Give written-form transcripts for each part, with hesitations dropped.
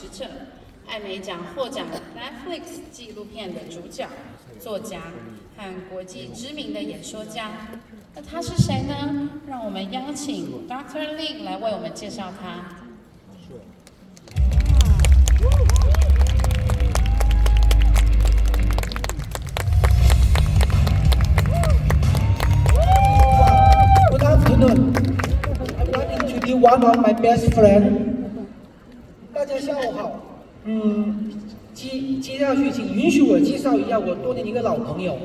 持者，艾美奖获奖 Netflix 纪录片的主角、作家和国际知名的演说家。那他是谁呢？让我们邀请 Dr. Lee 来为我们介绍他。Good afternoon. I would like to introduce one of my best friends. 大家下午好。接下去请允许我介绍一下我多年的一个老朋友。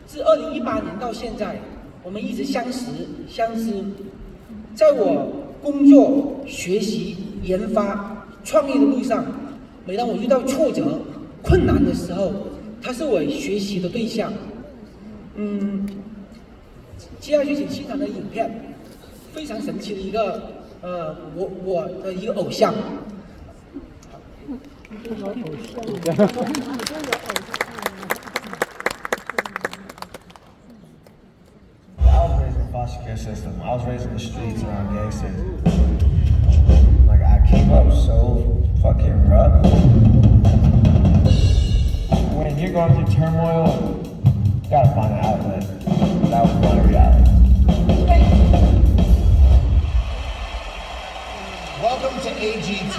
自2018年到现在，我们一直相知。在我工作、学习、研发、创业的路上，每当我遇到挫折、困难的时候，他是我学习的对象。接下去请欣赏的影片，非常神奇的一个我的一个偶像。Foster care system. I was raised in the streets around gangsters. Like, I came up so fucking rough. When you're going through turmoil, you gotta find an outlet. That was my reality. Welcome to AGT.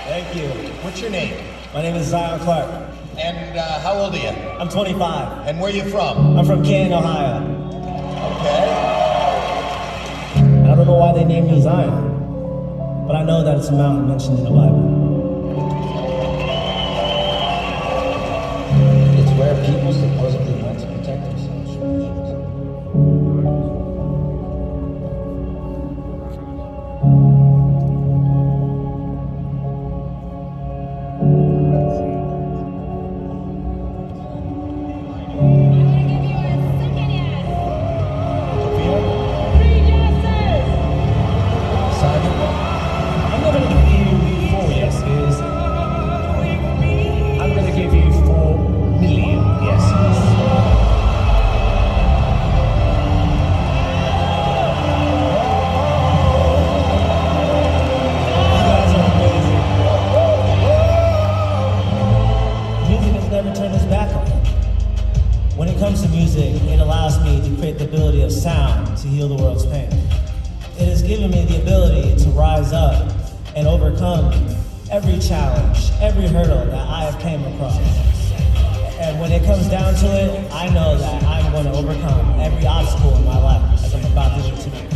Thank you. What's your name? My name is Zion Clark. And how old are you? I'm 25. And where are you from? I'm from Canton, Ohio. Okay. I don't know why they named me Zion, but I know that it's a mountain mentioned in the Bible. It's where people supposedly went to protect themselves from evil. When it comes to music, it allows me to create the ability of sound to heal the world's pain. It has given me the ability to rise up and overcome every challenge, every hurdle that I have came across. And when it comes down to it, I know that I'm going to overcome every obstacle in my life, as I'm about to do tonight.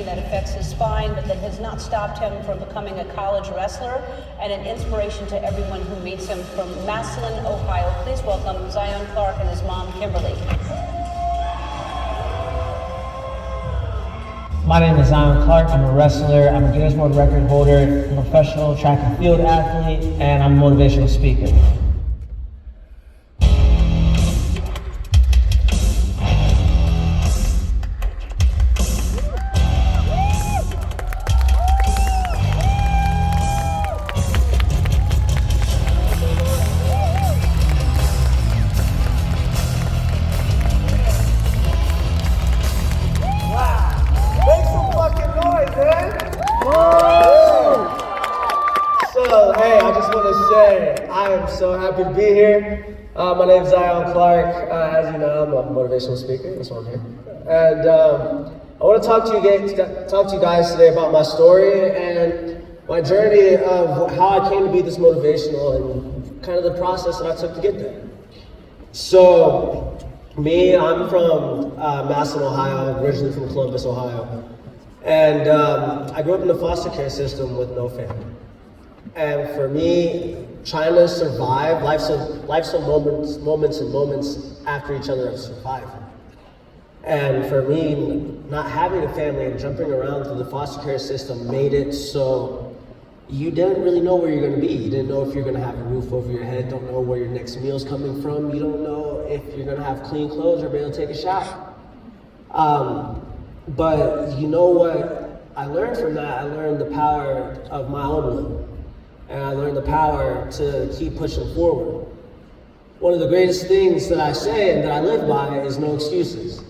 That affects his spine, but that has not stopped him from becoming a college wrestler and an inspiration to everyone who meets him. From Massillon, Ohio, please welcome Zion Clark and his mom, Kimberly. My name is Zion Clark. I'm a wrestler. I'm a Guinness World Record holder, I'm a professional track and field athlete, and I'm a motivational speaker. Hey, I just want to say I am so happy to be here. My name is Zion Clark. As you know, I'm a motivational speaker. That's why I'm here. And I want to talk to you guys today about my story and my journey of how I came to be this motivational and kind of the process that I took to get there. So, I'm from Massillon, Ohio, originally from Columbus, Ohio. And I grew up in the foster care system with no family. And for me, trying to survive, life's a moments after each other of survival. And for me, not having a family and jumping around through the foster care system made it so you didn't really know where you're going to be. You didn't know if you're going to have a roof over your head, don't know where your next meal's coming from. You don't know if you're going to have clean clothes or be able to take a shower. But you know what I learned from that? I learned the power of my own will. And I learned the power to keep pushing forward. One of the greatest things that I say and that I live by is no excuses.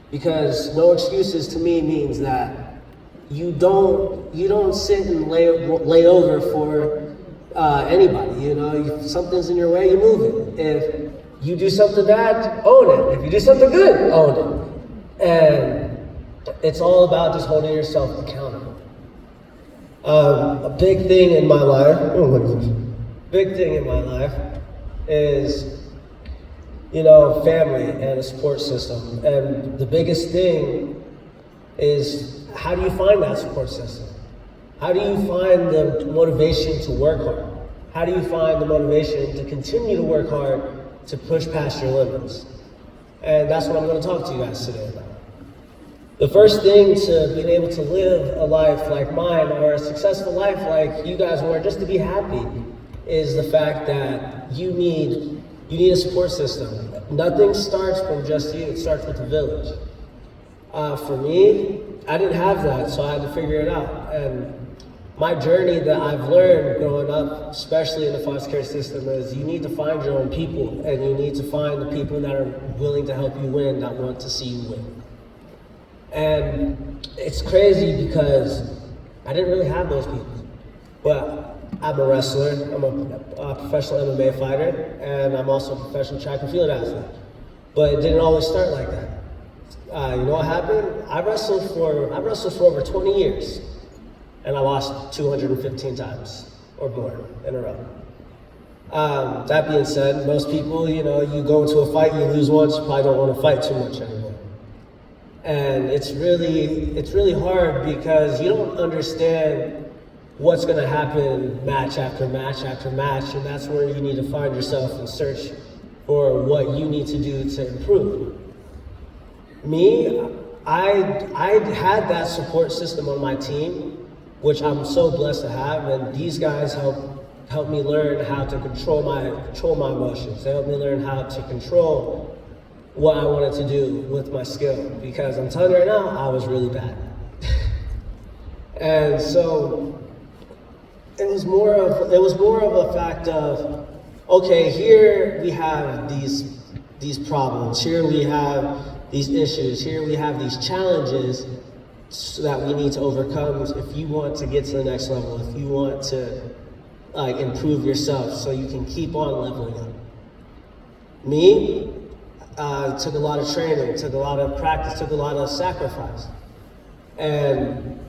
Because no excuses to me means that you don't sit and lay over for anybody. You know, if something's in your way, you move it. If you do something bad, own it. If you do something good, own it. And it's all about just holding yourself accountable. A big thing in my life, is, you know, family and a support system. And the biggest thing is, how do you find that support system? How do you find the motivation to work hard? How do you find the motivation to continue to work hard to push past your limits? And that's what I'm going to talk to you guys today about. The first thing to being able to live a life like mine, or a successful life like you guys were, just to be happy, is the fact that you need a support system. Nothing starts from just you, it starts with the village. For me, I didn't have that, so I had to figure it out. And my journey that I've learned growing up, especially in the foster care system, is you need to find your own people, and you need to find the people that are willing to help you win, that want to see you win. And it's crazy because I didn't really have those people. But I'm a wrestler, I'm a professional MMA fighter, and I'm also a professional track and field athlete. But it didn't always start like that. You know what happened? I wrestled for over 20 years, and I lost 215 times or more in a row. That being said, most people, you know, you go into a fight, you lose once, you probably don't want to fight too much anymore. And it's really hard because you don't understand what's going to happen match after match after match, and that's where you need to find yourself and search for what you need to do to improve. Me, I had that support system on my team, which I'm so blessed to have, and these guys helped me learn how to control my emotions. They helped me learn how to control what I wanted to do with my skill, because I'm telling you right now, I was really bad. And so it was more of a fact of, okay, here we have these problems, here we have these issues, here we have these challenges that we need to overcome if you want to get to the next level, if you want to improve yourself so you can keep on leveling up. Me, took a lot of training, took a lot of practice, took a lot of sacrifice. And,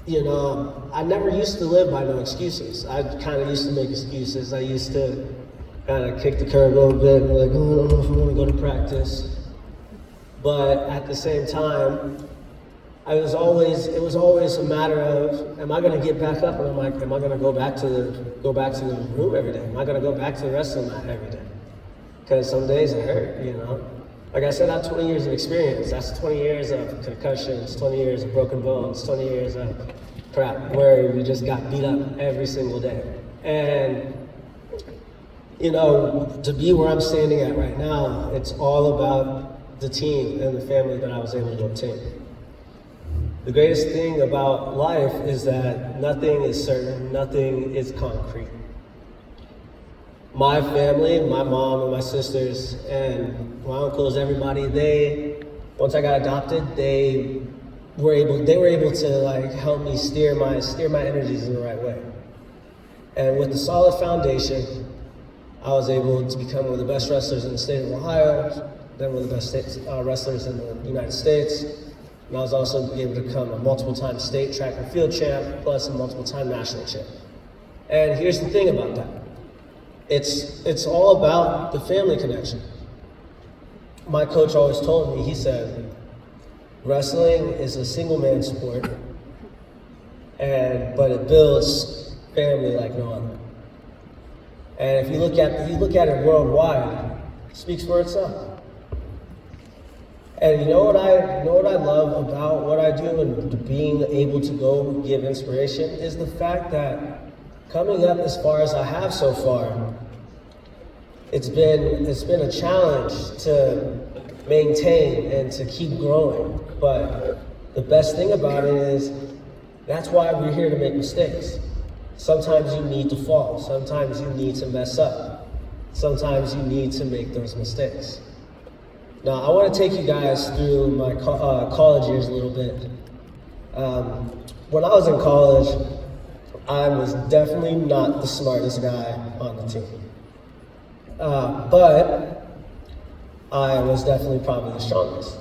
you know, I never used to live by no excuses. I kind of used to make excuses. I used to kind of kick the curb a little bit and be like, oh, I don't know if I want to go to practice. But at the same time, it was always a matter of, am I going to get back up? And I'm like, am I going to go back to the room every day? Am I going to go back to the wrestling mat every day? Because some days it hurt, you know. Like I said, I have 20 years of experience. That's 20 years of concussions, 20 years of broken bones, 20 years of crap where we just got beat up every single day. And, you know, to be where I'm standing at right now, it's all about the team and the family that I was able to obtain. The greatest thing about life is that nothing is certain, nothing is concrete. My family, my mom and my sisters and my uncles, everybody, once I got adopted, they were able to like help me steer my energies in the right way. And with the solid foundation, I was able to become one of the best wrestlers in the state of Ohio, then one of the best wrestlers in the United States. And I was also able to become a multiple-time state track and field champ, plus a multiple-time national champ. And here's the thing about that. It's all about the family connection. My coach always told me, he said, wrestling is a single-man sport, but it builds family like no other. And if you look at it worldwide, it speaks for itself. And you know what I love about what I do and being able to go give inspiration is the fact that coming up as far as I have so far, it's been a challenge to maintain and to keep growing. But the best thing about it is that's why we're here to make mistakes. Sometimes you need to fall. Sometimes you need to mess up. Sometimes you need to make those mistakes. Now, I want to take you guys through my college years a little bit. When I was in college, I was definitely not the smartest guy on the team. But I was definitely probably the strongest.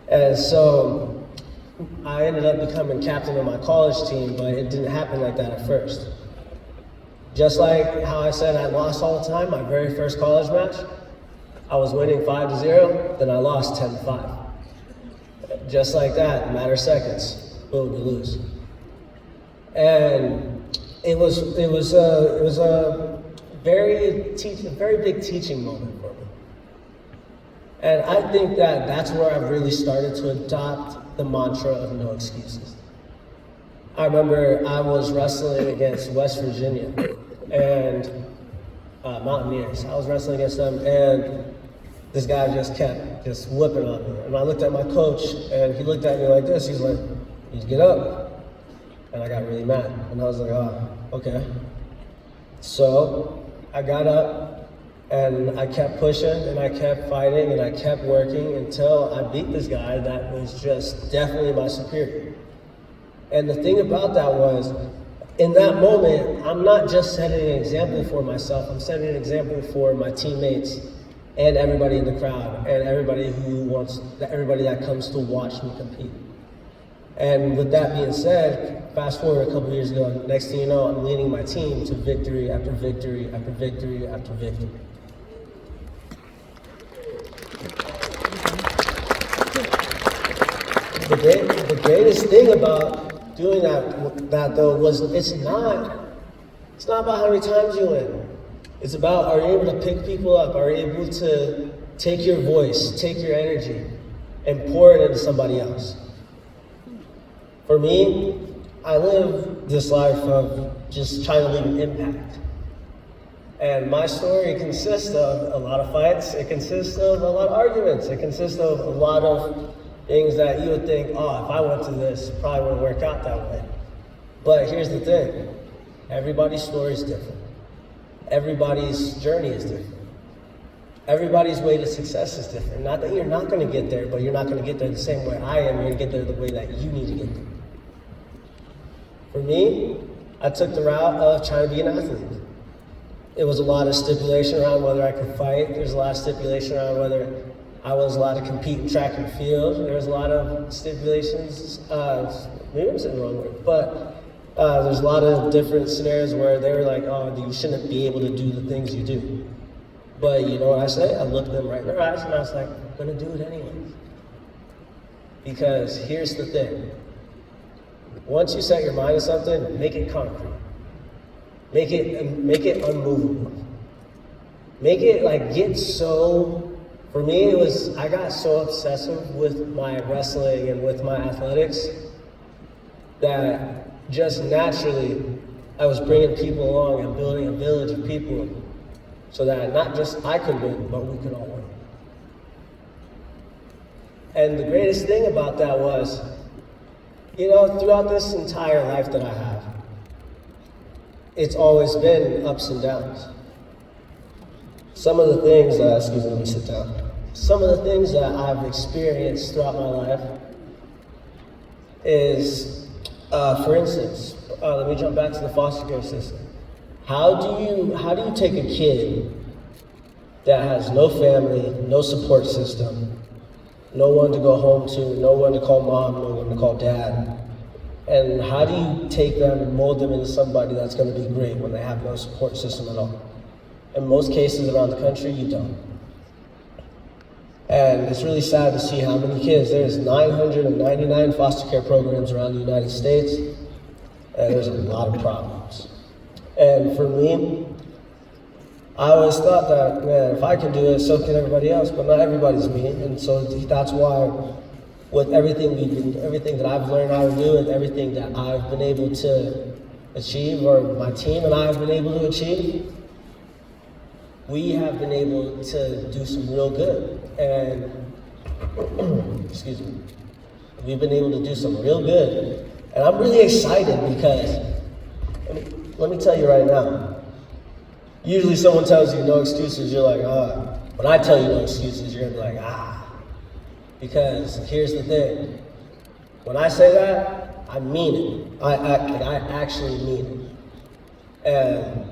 And so I ended up becoming captain of my college team, but it didn't happen like that at first. Just like how I said I lost all the time, my very first college match, I was winning 5-0, then I lost 10-5. Just like that, a matter of seconds, boom, you lose. And it was a very big teaching moment for me. And I think that that's where I really started to adopt the mantra of no excuses. I remember I was wrestling against West Virginia and Mountaineers. I was wrestling against them, and this guy just kept whipping on me. And I looked at my coach, and he looked at me like this. He's like, "You need to get up." And I got really mad. And I was like, "Oh, okay." So I got up, and I kept pushing, and I kept fighting, and I kept working until I beat this guy that was just definitely my superior. And the thing about that was, in that moment, I'm not just setting an example for myself, I'm setting an example for my teammates and everybody in the crowd and everybody that comes to watch me compete. And with that being said, fast forward a couple years ago, next thing you know, I'm leading my team to victory after victory after victory after victory. The greatest thing about doing that though was it's not about how many times you win. It's about, are you able to pick people up? Are you able to take your voice, take your energy, and pour it into somebody else? For me, I live this life of just trying to leave an impact. And my story consists of a lot of fights. It consists of a lot of arguments. It consists of a lot of things that you would think, oh, if I went to this, it probably wouldn't work out that way. But here's the thing. Everybody's story is different. Everybody's journey is different. Everybody's way to success is different. Not that you're not going to get there, but you're not going to get there the same way I am. You're going to get there the way that you need to get there. For me, I took the route of trying to be an athlete. It was a lot of stipulation around whether I could fight. There's a lot of stipulation around whether I was allowed to compete in track and field. There was a lot of stipulations, maybe I'm saying the wrong word, but there's a lot of different scenarios where they were like, oh, you shouldn't be able to do the things you do. But you know what I say? I looked them right in their eyes and I was like, I'm gonna do it anyways. Because here's the thing. Once you set your mind to something, make it concrete. Make it unmovable. Make it like get so. For me, it was, I got so obsessive with my wrestling and with my athletics that just naturally I was bringing people along and building a village of people so that not just I could win, but we could all win. And the greatest thing about that was, you know, throughout this entire life that I have, it's always been ups and downs. Some of the things, excuse me, let me sit down. Some of the things that I've experienced throughout my life is, for instance, let me jump back to the foster care system. How do you take a kid that has no family, no support system, no one to go home to, no one to call mom, no one to call dad, and how do you take them and mold them into somebody that's going to be great when they have no support system at all? In most cases around the country, you don't. And it's really sad to see how many kids, there's 999 foster care programs around the United States, and there's a lot of problems. And for me, I always thought that, man, if I can do it, so can everybody else, but not everybody's me. And so that's why with everything that I've learned how to do and everything that I've been able to achieve, or my team and I have been able to achieve, we have been able to do some real good. And, excuse me, we've been able to do some real good. And I'm really excited because, let me tell you right now, usually someone tells you no excuses, you're like, ah. When I tell you no excuses, you're gonna be like, ah. Because here's the thing, when I say that, I mean it. I actually mean it. And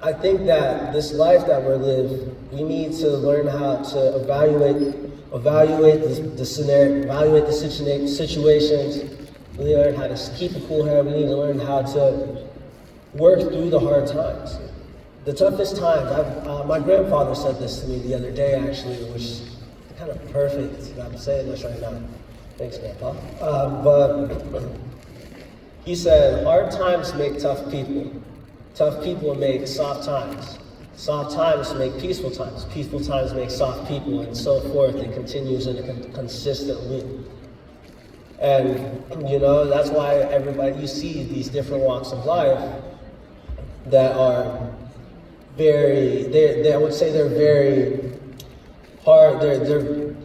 I think that this life that we're living, we need to learn how to evaluate the scenario, evaluate the situations. We need to learn how to keep a cool head. We need to learn how to work through the hard times. The toughest times, my grandfather said this to me the other day actually, which is kind of perfect. I'm saying this right now. Thanks, Grandpa. But he said, hard times make tough people. Tough people make soft times. Soft times make peaceful times. Peaceful times make soft people, and so forth. It continues in a consistent loop. And, you know, that's why you see these different walks of life that are I would say they're very hard.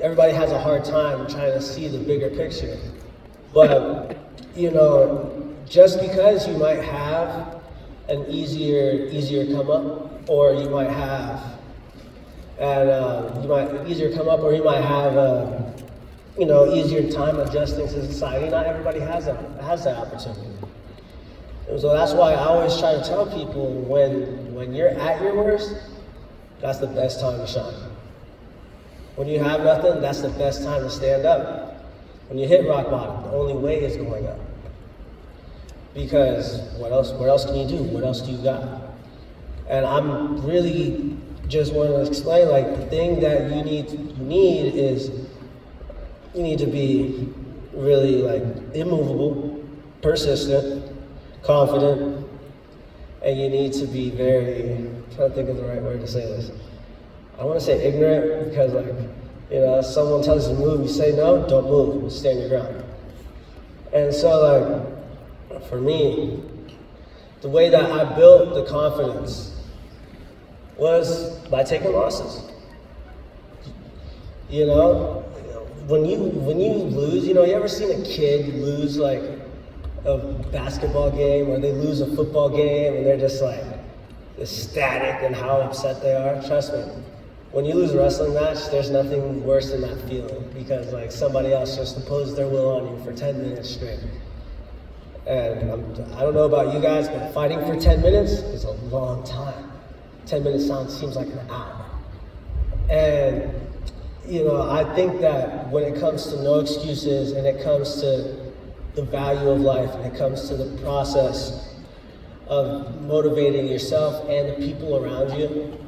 Everybody has a hard time trying to see the bigger picture. But, you know, just because you might have an easier come up, or you might have, easier come up, or you might have easier time adjusting to society. Not everybody has that opportunity. And so that's why I always try to tell people, when you're at your worst, that's the best time to shine. When you have nothing, that's the best time to stand up. When you hit rock bottom, the only way is going up. Because what else can you do? What else do you got? And I'm really just want to explain, like, the thing that you need is you need to be really, like, immovable, persistent, confident, and you need to be very, I'm trying to think of the right word to say this. I want to say ignorant, because, like, you know, if someone tells you to move, you say no, don't move, stand your ground. And so, like, for me, the way that I built the confidence was by taking losses. You know, when you lose, you know, you ever seen a kid lose, like, a basketball game, or they lose a football game and they're just like ecstatic and how upset they are? Trust me, when you lose a wrestling match, there's nothing worse than that feeling, because, like, somebody else just imposed their will on you for 10 minutes straight. And I don't know about you guys, but fighting for 10 minutes is a long time. 10 minutes seems like an hour. And, you know, I think that when it comes to no excuses, and it comes to the value of life, and it comes to the process of motivating yourself and the people around you,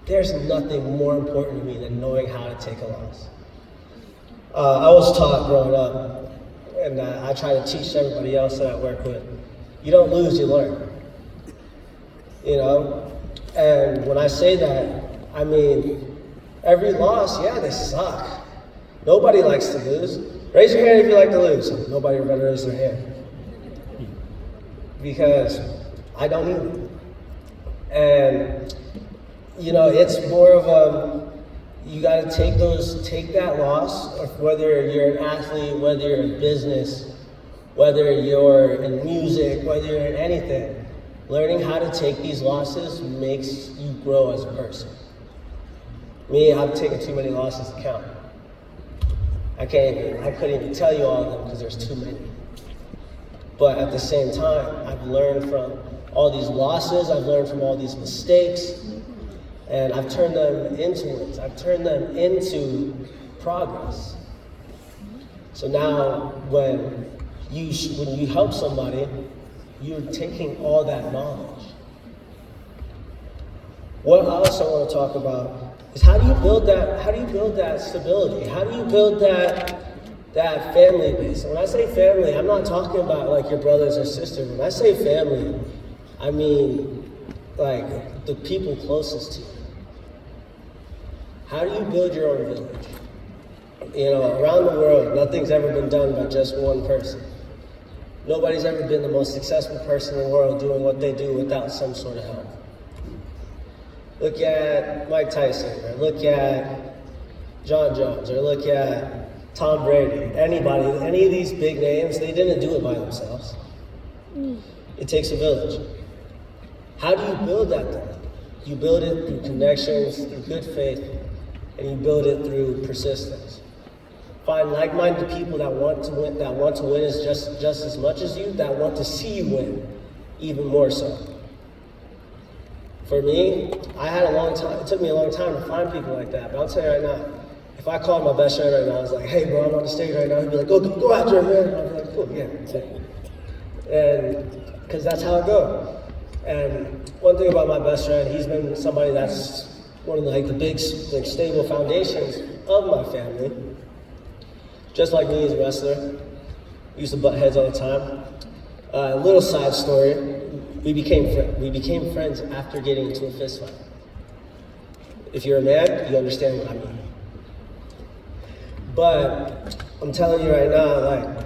there's nothing more important to me than knowing how to take a loss. I was taught growing up, and I try to teach everybody else that I work with, you don't lose, you learn. You know? And when I say that, I mean, every loss, yeah, they suck. Nobody likes to lose. Raise your hand if you like to lose. Nobody better raise their hand. Because I don't either. And, you know, it's more of a, you gotta take that loss, or whether you're an athlete, whether you're in business, whether you're in music, whether you're in anything. Learning how to take these losses makes you grow as a person. Me, I've taken too many losses to count. I couldn't even tell you all of them because there's too many. But at the same time, I've learned from all these losses, I've learned from all these mistakes, and I've turned them into wins. I've turned them into progress. So now, when you help somebody, you're taking all that knowledge. What I also want to talk about is how do you build that stability? How do you build that family base? And when I say family, I'm not talking about like your brothers or sisters. When I say family, I mean like the people closest to you. How do you build your own village? You know, around the world, nothing's ever been done by just one person. Nobody's ever been the most successful person in the world doing what they do without some sort of help. Look at Mike Tyson, or look at John Jones, or look at Tom Brady. Anybody, any of these big names, they didn't do it by themselves. It takes a village. How do you build that though? You build it through connections, through good faith, and you build it through persistence. Find like-minded people that want to win as just as much as you, that want to see you win, even more so. For me, it took me a long time to find people like that, but I'll tell you right now, if I called my best friend right now, I was like, hey bro, I'm on the stage right now, he'd be like, go after it, man. I'd be like, cool, yeah, that's it. And, because that's how it goes. And one thing about my best friend, he's been somebody that's one of the big, stable foundations of my family. Just like me, he's a wrestler. We used to butt heads all the time. Little side story, we became friends after getting into a fist fight. If you're a man, you understand what I mean. But I'm telling you right now,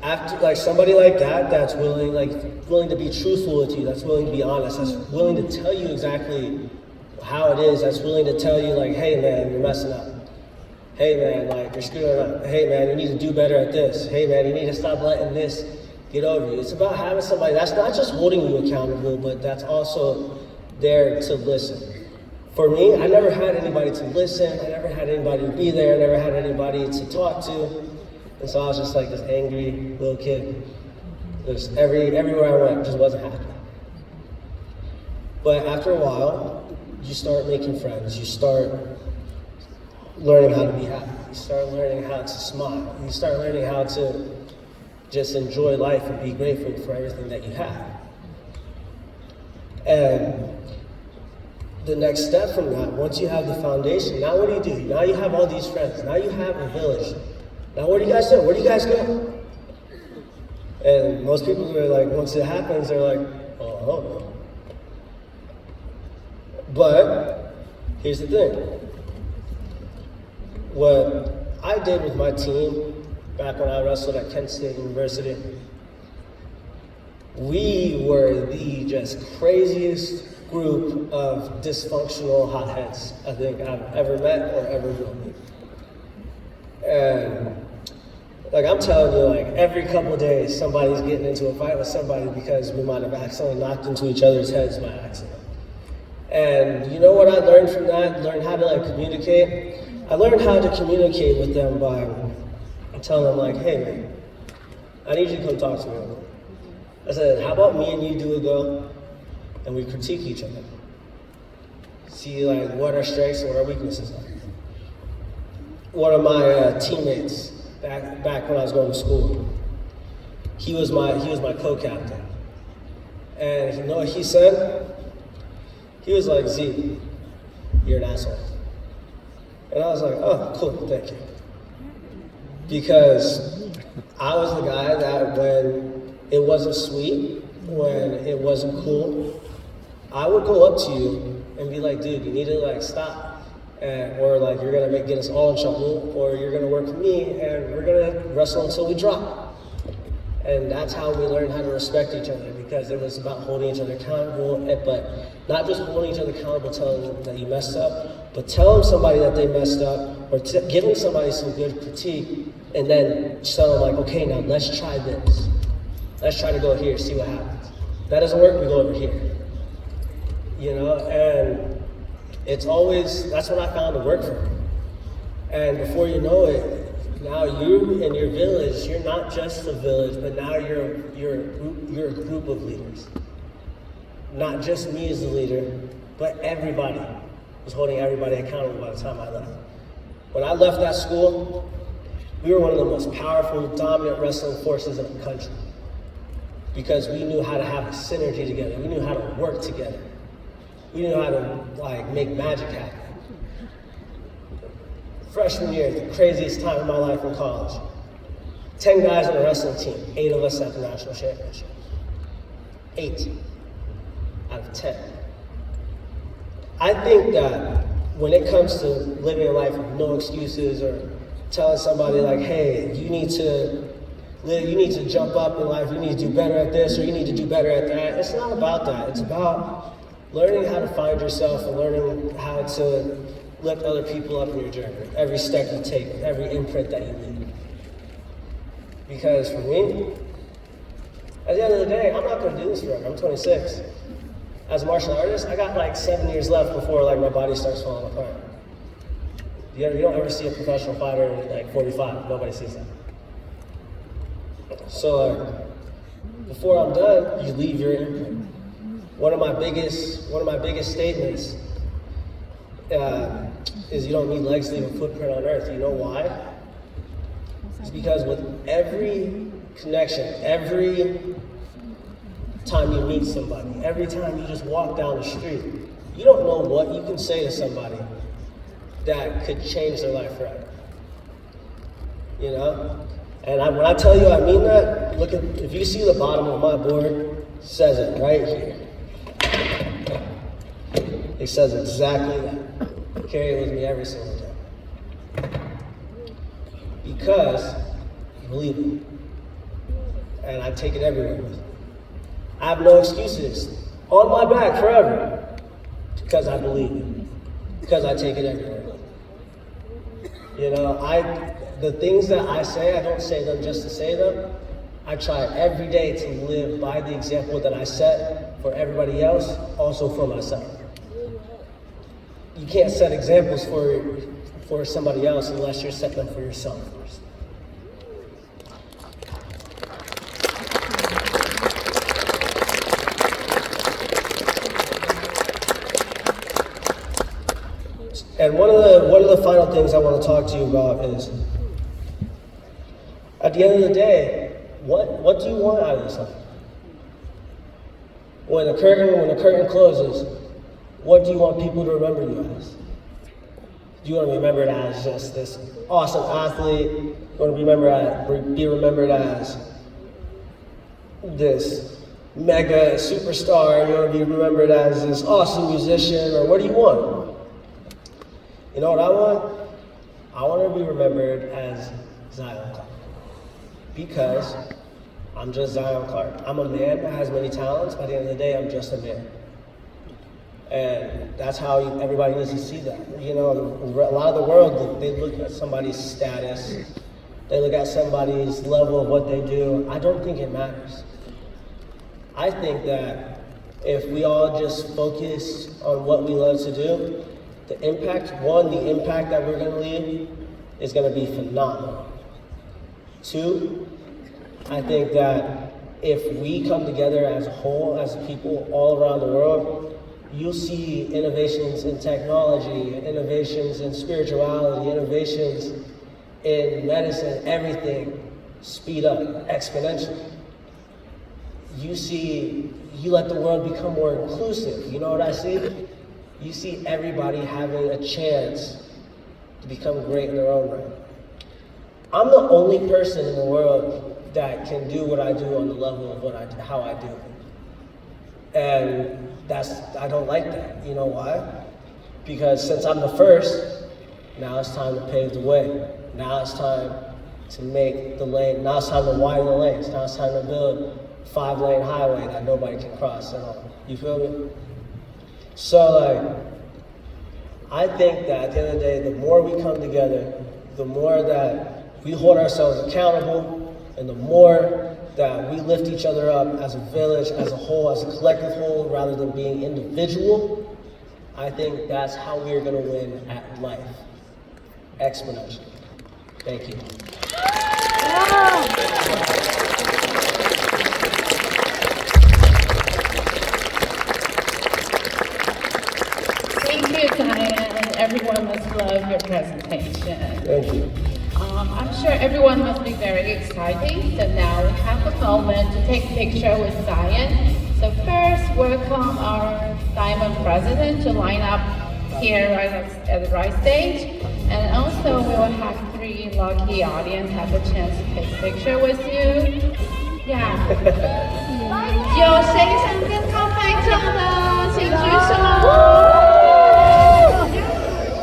after somebody like that, that's willing to be truthful with you, that's willing to be honest, that's willing to tell you exactly how it is, that's willing to tell you hey man, you're messing up. Hey man, you're screwing up. Hey man, you need to do better at this. Hey man, you need to stop letting this get over you. It's about having somebody that's not just holding you accountable, but that's also there to listen. For me, I never had anybody to listen. I never had anybody to be there. I never had anybody to talk to. And so I was just this angry little kid. Just everywhere I went, just wasn't happy. But after a while, you start making friends. You start learning how to be happy. You start learning how to smile. You start learning how to just enjoy life and be grateful for everything that you have. And the next step from that, once you have the foundation, now what do? Now you have all these friends. Now you have a village. Now what do you guys do? Where do you guys go? And most people are once it happens, they're like, oh, I don't know. But here's the thing. What I did with my team back when I wrestled at Kent State University, we were the just craziest group of dysfunctional hotheads I think I've ever met or ever will meet. And I'm telling you, every couple of days somebody's getting into a fight with somebody because we might have accidentally knocked into each other's heads by accident. And you know what I learned from that? Learned how to communicate. I learned how to communicate with them by telling them hey man, I need you to come talk to me. I said, how about me and you do a go and we critique each other? See what our strengths and what our weaknesses are. One of my teammates back when I was going to school, he was my co-captain. And you know what he said? He was like, Z, you're an asshole. And I was like, oh, cool, thank you. Because I was the guy that when it wasn't sweet, when it wasn't cool, I would go up to you and be like, dude, you need to stop. Or you're gonna get us all in trouble, or you're gonna work with me and we're gonna wrestle until we drop. And that's how we learned how to respect each other, because it was about holding each other accountable, but not just holding each other accountable, telling them that you messed up, but telling somebody that they messed up, or giving somebody some good critique, and then telling them okay, now let's try this. Let's try to go here, see what happens. That doesn't work, we go over here. And it's always, that's what I found to work for me. And before you know it, now you and your village, you're not just a village, but now you're a group of leaders. Not just me as the leader, but everybody was holding everybody accountable by the time I left. When I left that school, we were one of the most powerful, dominant wrestling forces in the country, because we knew how to have a synergy together. We knew how to work together. We knew how to make magic happen. Freshman year, the craziest time of my life in college. 10 guys on a wrestling team, 8 of us at the national championship. 8 out of 10. I think that when it comes to living a life with no excuses, or telling somebody hey, you need to you need to jump up in life, you need to do better at this, or you need to do better at that. It's not about that. It's about learning how to find yourself and learning how to lift other people up in your journey. Every step you take, every imprint that you leave. Because for me, at the end of the day, I'm not going to do this forever. I'm 26. As a martial artist, I got like 7 years left before like my body starts falling apart. You don't ever see a professional fighter at like 45. Nobody sees that. So before I'm done, you leave your imprint. One of my biggest statements is you don't need legs to leave a footprint on earth. You know why? It's because with every connection, every time you meet somebody, every time you just walk down the street, you don't know what you can say to somebody that could change their life forever. You know? And when I tell you I mean that, look at, if you see the bottom of my board, it says it right here. It says exactly that. Carry it with me every single day. Because I believe it. And I take it everywhere with me. I have no excuses. On my back forever. Because I believe it. Because I take it everywhere with me. You know, the things that I say, I don't say them just to say them. I try every day to live by the example that I set for everybody else, also for myself. You can't set examples for somebody else unless you're setting them for yourself first. And one of the final things I want to talk to you about is, at the end of the day, what do you want out of this life? When the curtain closes, what do you want people to remember you as? Do you want to be remembered as just this awesome athlete? You want to be remembered as this mega superstar? You want to be remembered as this awesome musician? Or what do you want? You know what I want? I want to be remembered as Zion Clark. Because I'm just Zion Clark. I'm a man that has many talents. By the end of the day, I'm just a man. And that's how everybody needs to see that. You know, a lot of the world, they look at somebody's status. They look at somebody's level of what they do. I don't think it matters. I think that if we all just focus on what we love to do, the impact that we're going to leave is going to be phenomenal. 2, I think that if we come together as a whole, as people all around the world, you'll see innovations in technology, innovations in spirituality, innovations in medicine, everything speed up exponentially. You let the world become more inclusive. You know what I see? You see everybody having a chance to become great in their own right. I'm the only person in the world that can do what I do on the level of how I do it. And I don't like that. You know why? Because since I'm the first, now it's time to pave the way. Now it's time to make the lane. Now it's time to widen the lanes. Now it's time to build a 5-lane highway that nobody can cross at all. You feel me? So I think that at the end of the day, the more we come together, the more that we hold ourselves accountable, and the more that we lift each other up as a village, as a whole, as a collective whole, rather than being individual, I think that's how we're going to win at life, exponentially. Thank you. Thank you, Zion. Everyone must love your presentation. Thank you. I'm sure everyone must be very excited. So now we have a moment to take a picture with Zion. So first, welcome our Diamond President to line up here right at the right stage. And also we will have 3 lucky audience have a chance to take a picture with you. Yeah. 有谁想跟他拍照的，请举手。